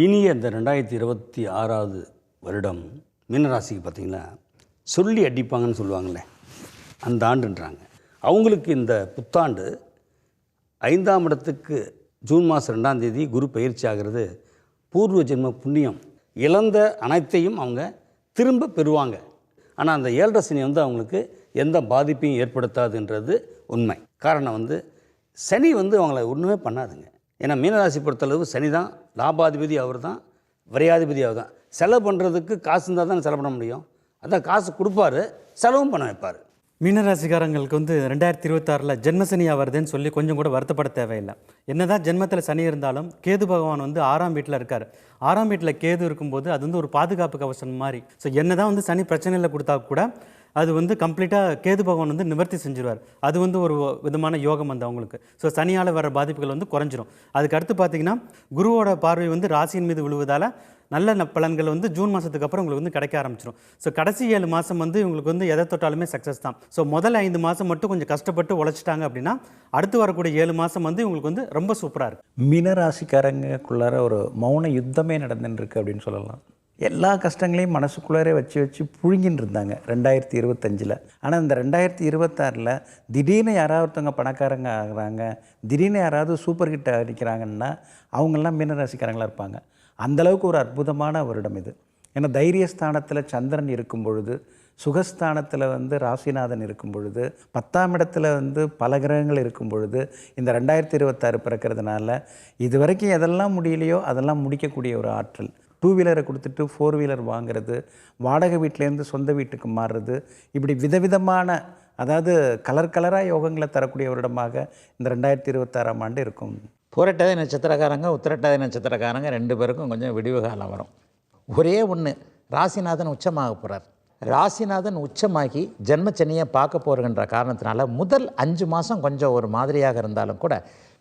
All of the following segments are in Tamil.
இனிய இந்த 2026வது வருடம் மீனராசிக்கு பார்த்திங்கன்னா சொல்லி அடிப்பாங்கன்னு சொல்லுவாங்களே, அந்த ஆண்டுன்றாங்க. அவங்களுக்கு இந்த புத்தாண்டு 5ஆம் இடத்துக்கு ஜூன் மாதம் 2ஆம் தேதி குரு பயிற்சி ஆகிறது பூர்வ ஜென்ம புண்ணியம். இழந்த அனைத்தையும் அவங்க திரும்ப பெறுவாங்க. ஆனால் அந்த 7.5 சனி அவங்களுக்கு எந்த பாதிப்பையும் ஏற்படுத்தாதுன்றது உண்மை. காரணம் சனி அவங்கள ஒன்றுமே பண்ணாதுங்க. ஏன்னா மீனராசி பொறுத்தளவு சனி தான் லாபாதிபதி, அவர் தான் விரையாதிபதி, அவர் தான். செலவு பண்ணுறதுக்கு காசு இருந்தால் தான் செலவு பண்ண முடியும். அதான் காசு கொடுப்பாரு, செலவும் பண்ண வைப்பார். மீனராசிக்காரங்களுக்கு 2026 ஜென்மசனி வருதுன்னு சொல்லி கொஞ்சம் கூட வருத்தப்பட தேவையில்லை. என்னதான் ஜென்மத்தில் சனி இருந்தாலும் கேது பகவான் 6ஆம் வீட்டில் இருக்கார். 6ஆம் வீட்டில் கேது இருக்கும்போது அது ஒரு பாதுகாப்பு கவசம் மாதிரி. ஸோ என்னதான் சனி பிரச்சனையில் கொடுத்தா கூட அது கம்ப்ளீட்டாக கேது பகவான் நிவர்த்தி செஞ்சிருவார். அது ஒரு விதமான யோகம் அவங்களுக்கு. ஸோ சனியால் வர பாதிப்புகள் குறைஞ்சிரும். அதுக்கு அடுத்து பார்த்தீங்கன்னா குருவோட பார்வை ராசியின் மீது விழுவதால் நல்ல பலன்கள் ஜூன் மாதத்துக்கு அப்புறம் உங்களுக்கு கிடைக்க ஆரம்பிச்சிடும். ஸோ கடைசி 7 மாதம் இவங்களுக்கு எதை தொட்டாலுமே சக்ஸஸ் தான். ஸோ முதல் 5 மாதம் மட்டும் கொஞ்சம் கஷ்டப்பட்டு உழைச்சிட்டாங்க அப்படின்னா அடுத்து வரக்கூடிய 7 மாதம் இவங்களுக்கு ரொம்ப சூப்பராக இருக்குது. மீனராசிக்காரங்களுக்குள்ளார ஒரு மௌன யுத்தமே நடந்துருக்கு அப்படின்னு சொல்லலாம். எல்லா கஷ்டங்களையும் மனசுக்குள்ளாரே வச்சு புழுங்கின்னு இருந்தாங்க 2025. ஆனால் இந்த 2026 திடீர்னு யாராவது ஒருத்தவங்க பணக்காரங்க ஆகுறாங்க, திடீர்னு யாராவது சூப்பர் ஹிட் அடிக்கிறாங்கன்னா அவங்கெல்லாம் மீனராசிக்காரங்களாக இருப்பாங்க. அந்தளவுக்கு ஒரு அற்புதமான வருடம் இது. ஏன்னா தைரியஸ்தானத்தில் சந்திரன் இருக்கும் பொழுது, சுகஸ்தானத்தில் ராசிநாதன் இருக்கும் பொழுது, 10ஆம் இடத்துல பல கிரகங்கள் இருக்கும் பொழுது இந்த 2026 பிறக்கிறதுனால இது வரைக்கும் எதெல்லாம் முடியலையோ அதெல்லாம் முடிக்கக்கூடிய ஒரு ஆற்றல். 2 வீலரை கொடுத்துட்டு 4 வீலர் வாங்கிறது, வாடகை வீட்டிலேருந்து சொந்த வீட்டுக்கு மாறுறது, இப்படி விதவிதமான அதாவது கலராக யோகங்களை தரக்கூடிய வருடமாக இந்த 2026ஆம் ஆண்டு இருக்கும். புரட்டாதி நட்சத்திரக்காரங்க உத்திரட்டாதி நட்சத்திரக்காரங்க 2 பேருக்கும் கொஞ்சம் விடிவு காலம் வரும். ஒரே ஒன்று, ராசிநாதன் உச்சமாக போகிறார். ராசிநாதன் உச்சமாகி ஜென்மச்சனியை பார்க்க போகின்ற காரணத்தினால முதல் 5 மாதம் கொஞ்சம் ஒரு மாதிரியாக இருந்தாலும் கூட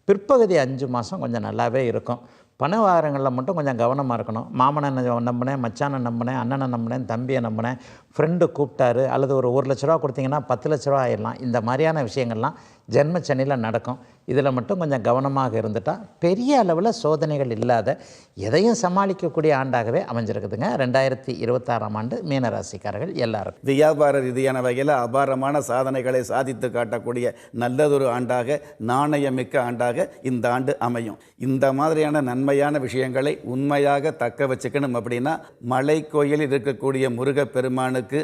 பிற்பகுதி 5 மாதம் கொஞ்சம் நல்லாவே இருக்கும். பண விவகாரங்களில் மட்டும் கொஞ்சம் கவனமாக இருக்கணும். மாமனை நம்பினேன், மச்சானை நம்பினேன், அண்ணனை நம்பினேன், தம்பியை நம்பினேன், ஃப்ரெண்டு கூப்பிட்டாரு அல்லது ஒரு 1 லட்ச ரூபா கொடுத்தீங்கன்னா 10 லட்ச ரூபா ஆயிடலாம். இந்த மாதிரியான விஷயங்கள்லாம் ஜென்மச்சனியில் நடக்கும். இதில் மட்டும் கொஞ்சம் கவனமாக இருந்துட்டால் பெரிய அளவில் சோதனைகள் இல்லாத எதையும் சமாளிக்கக்கூடிய ஆண்டாகவே அமைஞ்சிருக்குதுங்க 2026ஆம் ஆண்டு மீனராசிக்காரர்கள் எல்லாரும். வியாபார ரீதியான வகையில் அபாரமான சாதனைகளை சாதித்து காட்டக்கூடிய நல்லதொரு ஆண்டாக, நாணயமிக்க ஆண்டாக இந்த ஆண்டு அமையும். இந்த மாதிரியான நன்மையான விஷயங்களை உண்மையாக தக்க வச்சுக்கணும் அப்படின்னா மலை கோயிலில் இருக்கக்கூடிய முருகப்பெருமானுக்கு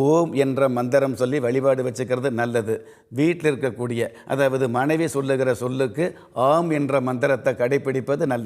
ஓம் என்ற மந்திரம் சொல்லி வழிபாடு வச்சுக்கிறது நல்லது. வீட்டில் இருக்கக்கூடிய அதாவது மனைவி சொல்லுகிற சொல்லுக்கு ஆம் என்ற மந்திரத்தை கடைபிடிப்பது நல்லது.